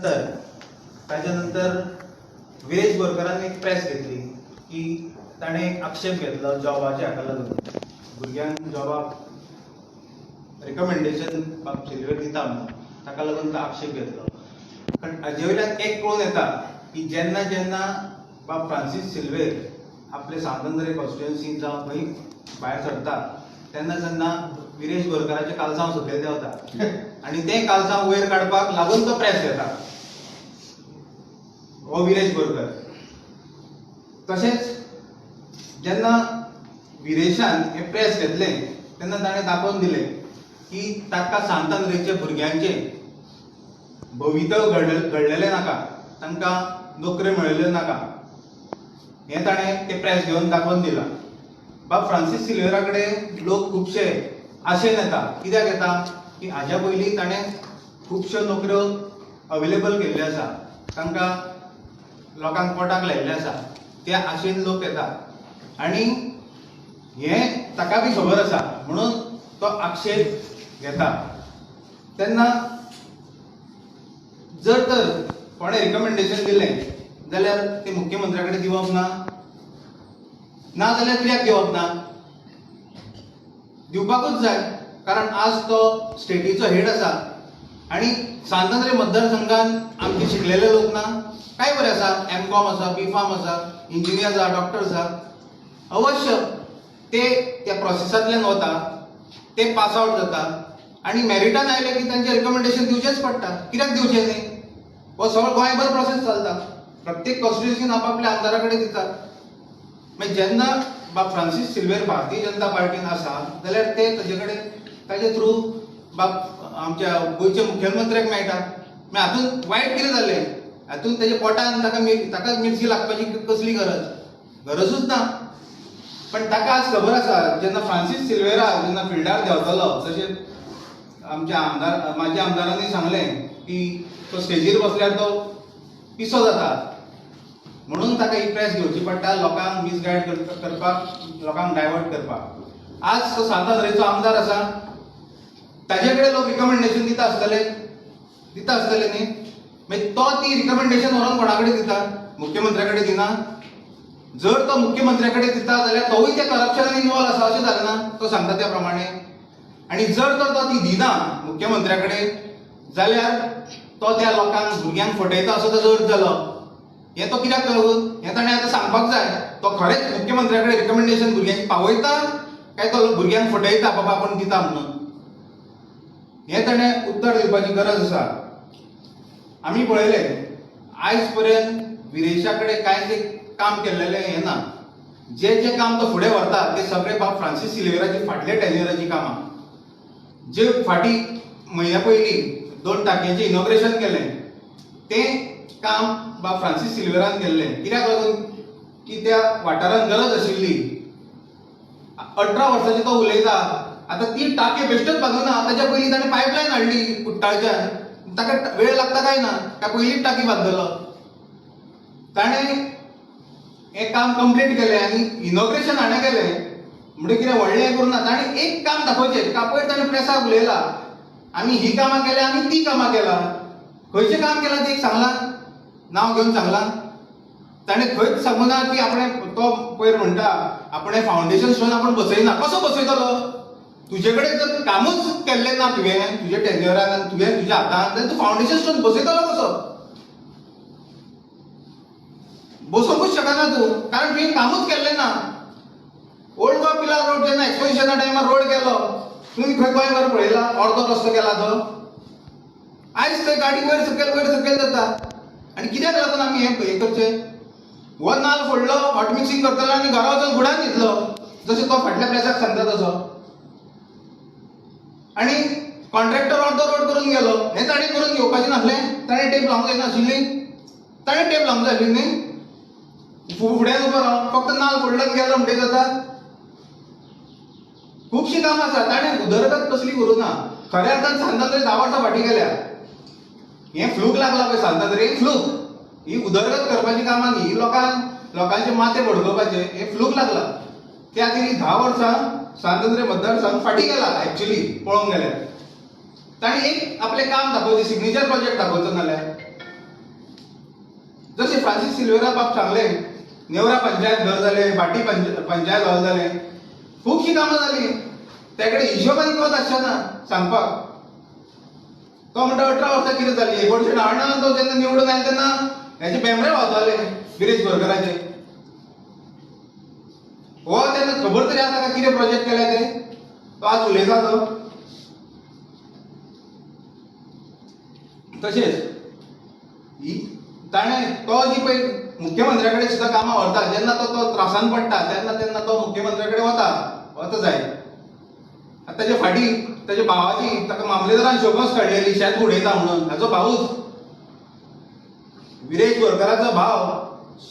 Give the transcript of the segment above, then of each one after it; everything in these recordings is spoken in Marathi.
ताच्या नंतर विरेश बोरकरान एक प्रेस घेतली की ताणें एक आक्षेप घेतलो जॉबाच्या हाका लागून भुरग्यांक जॉबाक रिकमेंडेशन सिल्वर दिता म्हणून ताका लागून तो आक्षेप घेतलो. पण हाजे वयल्यान एक कळून येता की जेन्ना जेन्ना बाब फ्रांसीस सिल्वेर आपले सांतंद्रे कॉन्स्टिट्युएन्सीन जावं खंय भायर सरता तेन्ना जेन्ना विरेश बोरकराचें कालसांव सकयल देंवता आनी तें कालसांव वयर काडपाक लागून तो प्रेस घेता हो विरेश बोरकर. तशेंच जेन्ना विरेशान हें प्रेस घेतलें तेन्ना ताणें दाखोवन दिलें की ताका सांतंद्रेच्या भुरग्यांचें भवितव्य घडलेलें नाका, तांकां नोकऱ्यो मेळिल्ल्यो नाका, हें ताणें तें प्रेस घेवन दाखोवन दिलां. बाब फ्रांसीस सिल्वेरा कडेन लोक खुबशे आशेन येता. कित्याक येता की हाज्या पयलीं ताणें खुबश्यो नोकऱ्यो अवेलेबल केल्ल्यो आसा, तांकां लोकांक पोटाक लायिल्लें आसा, त्या आशेन लोक येता आनी हें ताका बी खबर आसा म्हणून तो आक्षेप घेता. तेन्ना जर तर कोणें रिकमेंडेशन दिलें जाल्यार तें मुख्यमंत्र्या कडेन दिवप ना, ना जाल्यार कित्याक दिवप ना? दिवपाकूच जाय, कारण आज तो स्टेटीचो हेड आसा आनी सांतंद्रे मतदारसंघान आमचे शिकलेले लोक ना, काय बरें आसा, एम.कॉम आसा, बी.फार्म आसा, इंजिनियर आसा, डॉक्टर आसा. अवश्य ते त्या प्रोसेसांतल्यान वता, ते पास आउट जाता आनी मेरिटान आयले की तांचें रिकमेंडेशन दिवचेंच पडटा. कित्याक दिवचें न्ही? हो सगळो गोंयभर प्रोसेस चलता. प्रत्येक कॉन्स्टिट्युएन्सीन आपापल्या आमदारा कडेन दितात. मागीर जेन्ना बाब फ्रांसीस सिल्वेर भारतीय जनता पार्टीन आसा जाल्यार ते ताजे थ्रू बाब आमच्या गोंयच्या मुख्यमंत्र्याक मेळटा. मागीर हातूंत वायट कितें जालें? हातूंत तेजे पोटान ताका मिरची लागपाची कसली गरजूच ना. पण ताका आज खबर आसा जेन्ना फ्रांसीस सिल्वेरा जेन्ना फिल्डार देंवतलो, तशें आमच्या माझ्या आमदारांनी सांगलें की तो स्टेजीर बसल्यार तो पिसो जाता, म्हणून ताका ही प्रेस घेवची पडटा लोकांक मिसगायड करपाक, लोकांक डायवर्ट करपाक. आज तो सांतंद्रेचो आमदार आसा, ताजे कडेन लोक रिकमेंडेशन दिता आसतले न्ही? मागीर तो ती रिकमेंडेशन व्हरून कोणा कडेन दिता? मुख्यमंत्र्या कडेन दिना. जर तो मुख्यमंत्र्या कडेन दिता जाल्यार तोवूय त्या करप्शनान इन्वॉल्व आसा अशें जालें ना? तो सांगता त्या प्रमाणे. आनी जर तर तो ती दिना मुख्यमंत्र्या कडेन जाल्यार तो त्या लोकांक भुरग्यांक फटयता असो ताजो अर्थ जालो. हें तो कित्याक लागून? हें ताणें आतां सांगपाक जाय. तो खरेंच मुख्यमंत्र्या कडेन रिकमेंडेशन भुरग्यांक पावयता काय तो भुरग्यांक फटयता बाबा आपूण दिता म्हणून? हें ताणें उत्तर दिवपाची गरज आसा. आमी पळयलें आयज पर्यंत विरेशा कडेन कांयच एक काम केल्लेलें हें ना. जे काम तो फुडें व्हरता ते सगळे बाब फ्रांसीस सिल्वेराची फाटल्या टेन्युराची कामां. जे फाटीं म्हयन्या पयलीं 2 टांकयांचें इनॉग्रेशन केलें तें काम बाब फ्रांसीस सिल्वेरान केल्लें. कित्याक लागून की त्या वाठारांत गरज आशिल्ली. 18 वर्सांचो तो उलयता. आतां ती टांकी बेश्टोच बांदूना, ताच्या पयलीं ताणें पायपलायन हाडली कुट्टाळच्यान. ताका वेळ लागता काय ना? काय पयलींच टांकी बांदतलो? ताणें हें काम कंप्लीट केलें आनी इनॉग्रेशन हाणें केलें म्हणजे कितें व्हडलें हें करूं ना. ताणें एक काम दाखोवचें. कापयर ताणें प्रेसाक उलयला आमी ही कामां केल्या आमी ती कामां केला. खंयचें काम केलां तें एक सांगलां, नांव घेवन सांगलां. ताणें खंयच सांगूं ना की आपणें तो पयर म्हणटा आपणें फावंडेशन स्टोन आपूण बसयना. कसो बसयतलो? तुजे कडेन जर कामूच केल्लें ना तुवें तुजे टेन्युरान आनी तुवें तुज्या हातान, जाल्यार तूं फावंडेशन स्टोन बसयतलो कसो? बसोवंकूच शकना तूं, कारण तुवें कामूच केल्लें ना. ओल्ड गोवा पिलार रोड जेन्ना एक्सपोजिशना टायमार रोड केलो, तुमी खंय गोंयभर पळयला अर्दो रस्तो केला तो? आयज थंय गाडी वयर सकयल जाता. आनी कित्याक लागून आमी हें करचें? हो नाल्ल फोडलो, हॉट मिक्सिंग करतलो आनी घरा वचून फुडान घेतलो, जशें तो फाटल्या प्रेसाक सांगता तसो. आनी कॉन्ट्रॅक्टर अर्दो रोड करून गेलो. हें ताणें करून घेवपाचें नासलें? ताणें टेप लावंक जाय नाशिल्ली? ताणें टेप लावंक जाय आसली न्ही? फुड्यान उबो रावन फक्त नाल्ल फोडलो आनी गेलो म्हणटकीर जाता? खुबशीं कामां आसा. ताणें उदरगत कसली करूं ना. खऱ्या अर्थान सांतंद्रे 10 वर्सां फाटीं गेल्या. हें फ्लूक लागला पळय सांतंद्रे, फ्लूक. ही उदरगत करपाची कामां न्ही. ही लोकांचे माथे भडकोवपाचे, हें फ्लूक लागला. त्या खातीर 10 वर्सां सांतंद्रे मतदारसंघ फाटीं गेला एक्चुअली पळोवंक गेल्यार. ताणें एक आपलें काम दाखोवचें, सिग्नेचर प्रोजेक्ट दाखोवचो नाल्यार जशें फ्रांसीस सिल्वेरा बाब सांगलें, नेवरा पंचायत घर जालें, भाटी पंचायत हॉल जालें, खुबशीं कामां जालीं. तेकडे हिशोबान कोत आसचेना सांगपाक. तो म्हणटा 18 वर्सां कितें जाली. 1999 तो जेन्ना निवडून आयलो तेन्ना हेचे भेंबरे व्हांवताले गिरीश बोरकाराचे. हो तेन्ना खबर तरी आसा काय कितें प्रोजेक्ट केले ते. तो आज उलयता तो. तशेंच ताणें तो जी पळय मुख्यमंत्र्या कडेन सुद्दां कामां व्हरता, जेन्ना तो त्रासान पडटा तेन्ना तो मुख्यमंत्र्या कडेन वता जाय. आतां ताचे फाटीं ताच्या भावाची ताका मामलेदारान शोकस काडलेली शेत बुडयता म्हणून. ताचो भाऊच विरेश बोरकाराचो भाव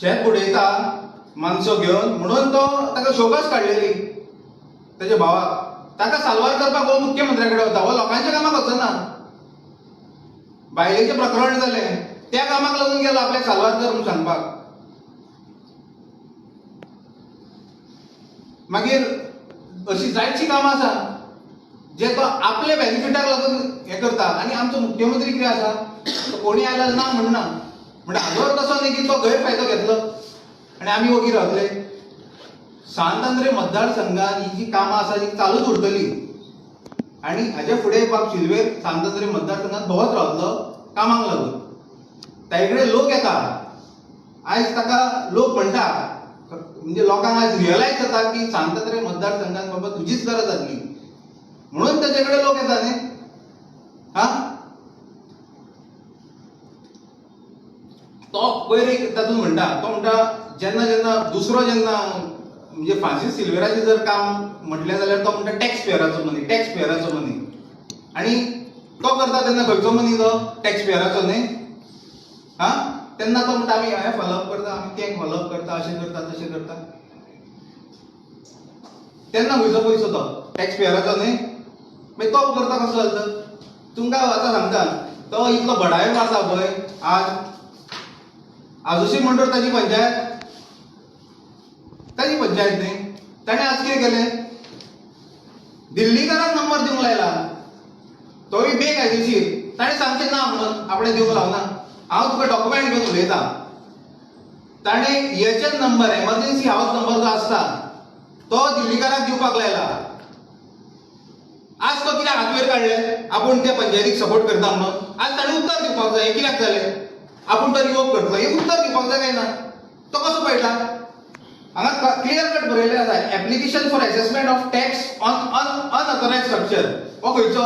शेत बुडयता माणसो घेवन म्हणून तो ताका शोकस काडलेली ताच्या भावाक. ताका साल्वार करपाक हो मुख्यमंत्र्या कडेन वता. हो लोकांच्या कामाक वचना. बायलेचें प्रकरण जालें त्या कामाक लागून गेलो आपल्याक साल्वार कर म्हणून सांगपाक. मागीर अशीं जायतशीं कामां आसा जे तो आपले बेनिफिटाक लागून हें करता. आनी आमचो मुख्यमंत्री कितें आसा, तो कोणी आयला ना म्हणना. म्हणजे हाजो अर्थ असो न्ही की तो गैरफायदो घेतलो आनी आमी वगीर रावतले. सांतांद्रे मतदारसंघात ही जी कामां आसा ती चालूच उरतली. आनी हाजे फुडें बाब सिल्वेर सांतांद्रे मतदारसंघात भोंवत रावतलो कामाक लागून. ताचे लोक येता. आयज ताका लोक म्हणटा, म्हणजे लोकांक आयज रियलायज जाता की सांतांद्रे मतदारसंघात बाबा तुजीच गरज जातली म्हणून ताचे कडेन लोक येता न्ही. तो पयर एक तातूंत म्हणटा, तो म्हणटा जेन्ना जेन्ना दुसरो जेन्ना म्हणजे फ्रांसीस सिल्वेराचें जर काम म्हटलें जाल्यार तो म्हणटा टॅक्स पेयराचो मनी. आनी तो करता तेन्ना खंयचो मनी तो टॅक्स पेयराचो न्ही. तेन्ना तो म्हणटा आमी हें फॉलोअप करता, आमी तें फॉलोअप करता, अशें करता तशें करता. तेन्ना खंयचो पयसो तो टॅक्स पेयराचो न्ही. मागीर तो करता कसो जाता. तुमकां आतां सांगता, तो इतलो बडायो मारता पळय आज आजोशी मंडळ ताची पंचायत न्ही. ताणें आज कितें केलें, दिल्लीकाराक नंबर दिवंक लायला. तोय बेकायदेशीर. ताणें सांगचें ना म्हणून आपणें दिवंक लावना. हांव तुका डॉक्युमेंट घेवन उलयतां. ताणें EHN नंबर, एमर्जन्सी हावस नंबर जो आसता तो दिल्लीकाराक दिवपाक लायला. आज तो कित्याक हात वयर काडले, आपूण त्या पंचायतीक सपोर्ट करता म्हणून. आज ताणें उत्तर दिवपाक जाय कित्याक जालें, आपूण तो रिवोक करतलो हें उत्तर दिवपाक जाय काय ना. तो कसो पळयता. हांगा क्लियर कट बरयलें आसा, application for assessment of tax on unauthorised structure. हो खंयचो,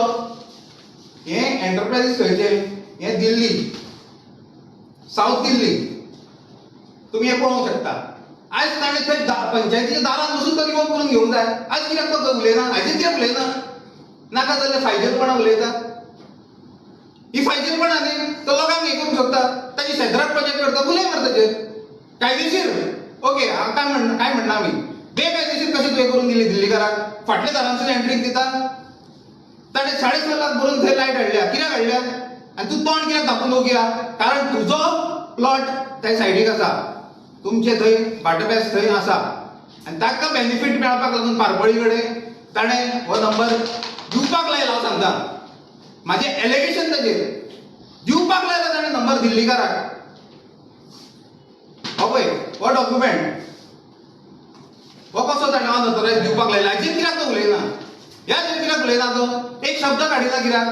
हें एंटरप्रायजीस खंयचे, हें दिल्ली, साऊथ दिल्ली. तुमी हें पळोवंक शकता. आयज ताणें थंय पंचायतीच्या दारान बसून तो रिवोक करून घेवंक जाय. आयज कित्याक तो उलयना, हाजेर कित्याक उलयना. नाका जाल्यार फायदेरपणां उलयता. ही फायदेरपणां न्ही. तो लोकांक हें करूंक शकता. ताची शेद्राक प्रोजेक्ट करता, उलय मरे ताचेर. कायदेशीर ओके, काय म्हणना आमी. बेकायदेशीर कशें तुवें करून दिली दिल्लीकाराक. फाटल्या दारांसून एंट्रीक दिता. ताणें 6.5 लाख भरून थंय लायट हाडल्या. कित्याक हाडल्या. आनी तूं तोंड कित्याक धांपून उबी आहा. कारण तुजो प्लॉट त्या सायडीक आसा. तुमचे थंय भाटबॅस थंय आसा. आनी ताका बेनिफीट मेळपाक लागून पारपळी कडेन ताणें हो नंबर दिवपाक लायला. हांव सांगता, म्हाजें एलिगेशन ताचेर दिवपाक लायला ताणें नंबर दिल्लीकाराक. हो पळय हो डॉक्युमेंट. हो कसो ताणें अनऑथरायज्ड दिवपाक लायला. हाजेर कित्याक तो उलयना. ह्याचेर कित्याक उलयना तो. एक शब्द काडिना कित्याक.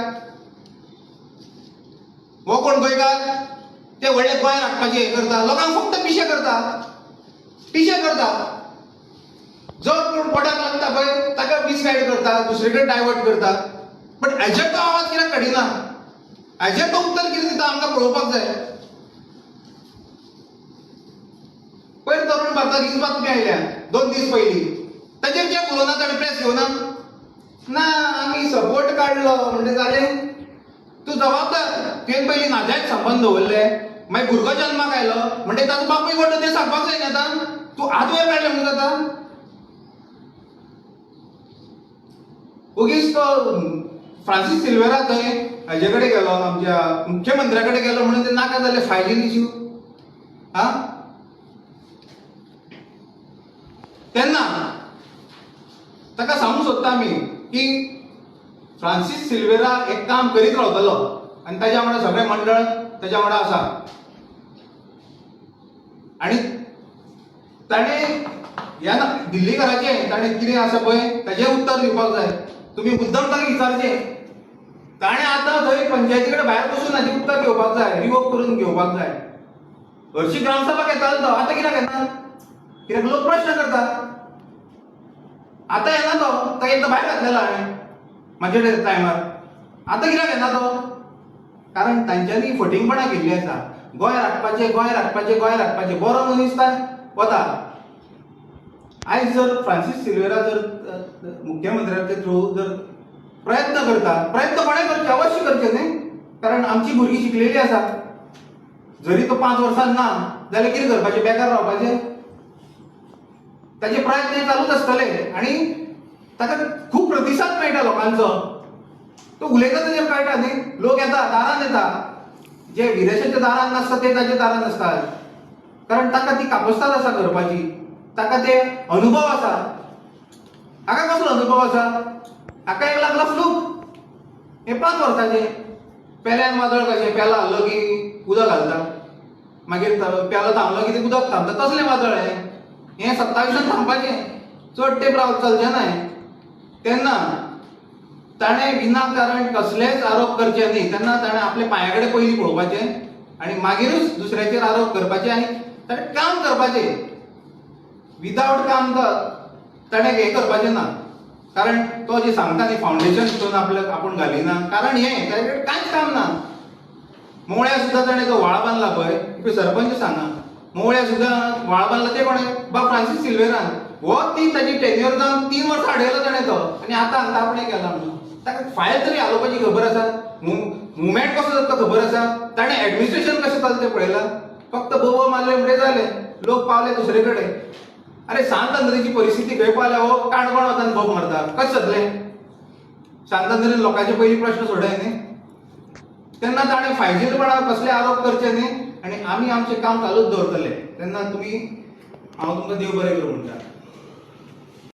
हो कोण गोंयकार, ते व्हडले गोंय राखपाचें हें करता. लोकांक फक्त पिशे करता. जो कोण पोटाक लागता पळय ताका मिसगायड करता, दुसरे कडेन डायवर्ट करता. बट हाजेर तो आवाज कित्याक काडिना. हाजेर तो उत्तर कितें दिता आमकां पळोवपाक जाय. पयर तरुण भारताक हीच बातमी आयल्या 2 दीस पयलीं. ताचेर कित्याक उलोवना ताणें प्रेस घेवना. ना आमी सपोर्ट काडलो म्हणजे जालें. तूं जबाबदार. तुवें पयलीं नाजायज संबंद दवरले, मागीर भुरगो जल्माक आयलो म्हणजे ताचो बापूय कोण तें सांगपाक जाय न्ही. आतां तूं हात वयर काडले म्हणून जाता. उगीच तो फ्रांसीस सिल्वेरा थंय हाजे कडेन गेलो, आमच्या मुख्यमंत्र्या कडेन गेलो म्हणून ते नाका जाले फायलीन इश्यू. तेन्ना ताका सांगूंक सोदता आमी की फ्रांसीस सिल्वेरा एक काम करीत रावतलो आनी ताच्या वांगडा सगळें मंडळ ताच्या वांगडा आसा. आणि ताणे ह्या दिल्लीकराचे ताणे कितें आसा पळय ताचें उत्तर दिवपाक जाय. तुम्ही मुद्दम ताका विचारचे. ताणे आतां थंय पंचायती कडेन भायर बसून हाचें उत्तर घेवपाक जाय, रिवोक करून घेवपाक जाय. हरशीं ग्रामसभा घेतालो तो, आतां कित्याक घेना? कित्याक लोक प्रश्न करता. आतां येना तो, ताका एकदां भायर घातलेलो हांवें म्हाजे टायमार. आतां कित्याक येना तो? कारण तांच्यांनी फटींगपणां केल्लीं आसा. गोंय राखपाचें, गोंय राखपाचें, गोंय राखपाचें. बरो मनीस वता. आयज जर फ्रांसीस सिल्वेरा जर मुख्यमंत्र्याचे थ्रू जर प्रयत्न करता, प्रयत्न कोणें करचे? अवश्य करचे न्ही. कारण आमची भुरगीं शिकलेलीं आसा. जरी तो 5 वर्सां ना जाल्यार कितें करपाचें? बेकार रावपाचें? ताचे प्रयत्न चालूच आसतले आनी ताका खूब प्रतिसाद मेळटा लोकांचो. तो उलयता तेजेर कळटा न्ही. लोक येता, दारान येता. जे विदेशाच्या दारान नासता ते ताच्या दारान आसतात. कारण ताका ती कापस्ताद आसा करपाची. ताका ते अनुभव आसा. हाका कसलो अनुभव आसा? हाका एक लागला फ्लूक. हे 5 वर्साचे. पेल्यान वादळ कशें, पेला हाडलो की उदक घालता. मागीर पेलो थांबलो की ते उदक थांबता. तसलें वादळ हें 27 थांबपाचें. चड तेंप चलचें ना. तेन्ना ताणें विनाकारण कसलेच आरोप करचे न्ही. तेन्ना ताणें आपल्या पांया कडेन पयलीं पळोवपाचें आनी मागीरूच दुसऱ्याचेर आरोप करपाचे आनी ताणें काम करपाचें. विदावट काम ताणें हें करपाचें ना. कारण तो जे सांगता न्ही फावंडेशन हितून आपूण घालिना. कारण हें ताचे कडेन कांयच काम ना. मोवळ्या सुद्दां ताणें जो व्हाळ बांदला पळय, सरपंच सांगा, मोवळ्या सुद्दां व्हाळ बांदला ते कोणें? फ्रांसीस सिल्वेरान. हो ती ताची टेन्युअर जावन 3 वर्सां हाडयलो ताणें तो. आनी आतां हांगा आपणें केला म्हणून ताका फायल तरी हालोवपाची खबर आसा? मुवमेंट कसो जाता तो खबर आसा? ताणें एडमिनिस्ट्रेशन कशें चलता तें पळयलां? फक्त बोबो मारले म्हणटे जालें. लोक पावले दुसरे कडेन. अरे सांत परिस्थिती खंय पावल्या? हो काणकोण वता आनी बोब मारता. कशें जातलें? सांत लोकांचे पयलीं प्रश्न सोडय न्ही. तेन्ना ताणें फायजीलपणां कसले आरोप करचे न्ही. आनी आमी आमचें काम चालूच दवरतले. तेन्ना हांव तुमकां देव बरें करूं म्हणटा.